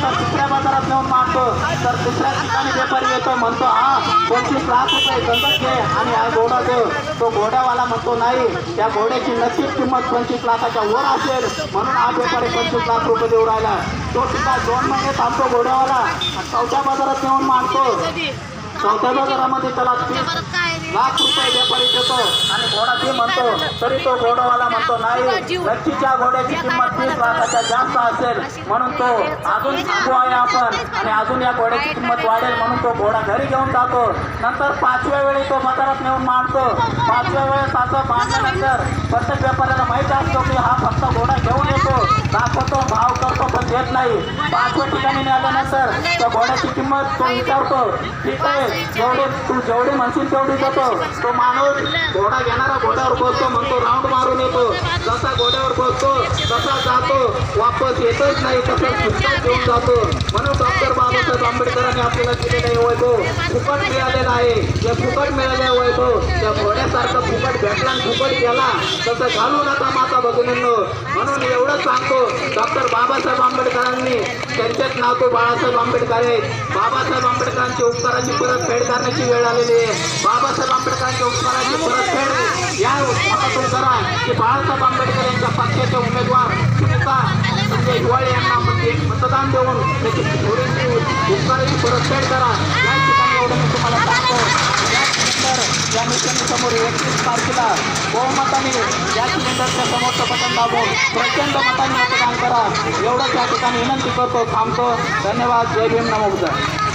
त्याला दुसऱ्या बाजारात नेऊन मारतो तर दुसऱ्या ठिकाणी व्यापारी येतो म्हणतो हा 25 लाख रुपये गंगत घे आणि हा घोडा दे. तो घोड्यावाला म्हणतो नाही, त्या घोड्याची नक्कीच किंमत 25 लाखाच्या वर असेल म्हणून हा व्यापारी 25 लाख रुपये देऊ राहिला. तो सुद्धा 2 महिने थांबतो घोड्यावाला, चौथ्या बाजारात नेऊन मारतो. चौथ्या बाजारामध्ये त्याला 30 लाख रुपये व्यापारी देतो आणि घोडा ते म्हणतो तरी तो घोडावाला म्हणतो नाही, नक्कीच्या घोड्याची किंमत 30 लाखाच्या जास्त असेल म्हणून तो अजून थांबू आहे आपण आणि अजून या घोड्याची किंमत वाढेल म्हणून तो घोडा घरी घेऊन जातो. नंतर 5व्या वेळी तो बाजारात नेऊन मारतो. 5व्या वेळेस असं मारल्यानंतर प्रत्येक व्यापाऱ्याला माहिती असतो की हा फक्त घोडा घेऊन येतो, दाखवतो, भाव करतो पण देत नाही. 5व्या ठिकाणी नेल्यानंतर त्या घोड्याची किंमत तो विचारतो, ठीक आहे तू जेवढी म्हणशील तेवढी देतो. तो माणूस घोडा घेणारा घोड्यावर बसतो, म्हणतो राऊंड मारून येतो. जसा घोड्यावर बसतो तसा जातो, वापस येतच नाही, तसंच सुद्धा घेऊन जातो. म्हणून डॉक्टर बाबासाहेब आंबेडकरांनी आपल्याला दिलेलं हे वैभव फुकट मिळालेलं आहे. जे फुकट मिळालेलं वैभव त्या घोड्यासारखं फुकट भेटला आणि फुकट गेला तसं घालू नका माता भगिनींनो. म्हणून एवढंच सांगतो, डॉक्टर बाबासाहेब आंबेडकरांनी त्यांचेच नाव तो बाळासाहेब आंबेडकर आहेत. बाबासाहेब आंबेडकरांच्या उपकाराची परतफेड करण्याची वेळ आलेली आहे. बाबासाहेब आंबेडकरांच्या उपकाराची परतफेड या हातातून करा की बाळासाहेब आंबेडकर यांच्या पक्षाचे उमेदवार सुनीता संजय हिवाळे यांना मतदान देऊन त्याची थोडीशी उपकाराची परतफेड करा. या ठिकाणी एवढं मी तुम्हाला सांगतो. त्यानंतर या मिशनसमोर 31 तारखेला बहुमताने या सिलेंडरच्या समोरचं बटन दाबून प्रचंड मताने मतदान करा. एवढंच या ठिकाणी विनंती करतो, थांबतो. धन्यवाद. जय भीम, नमो बुद्धाय.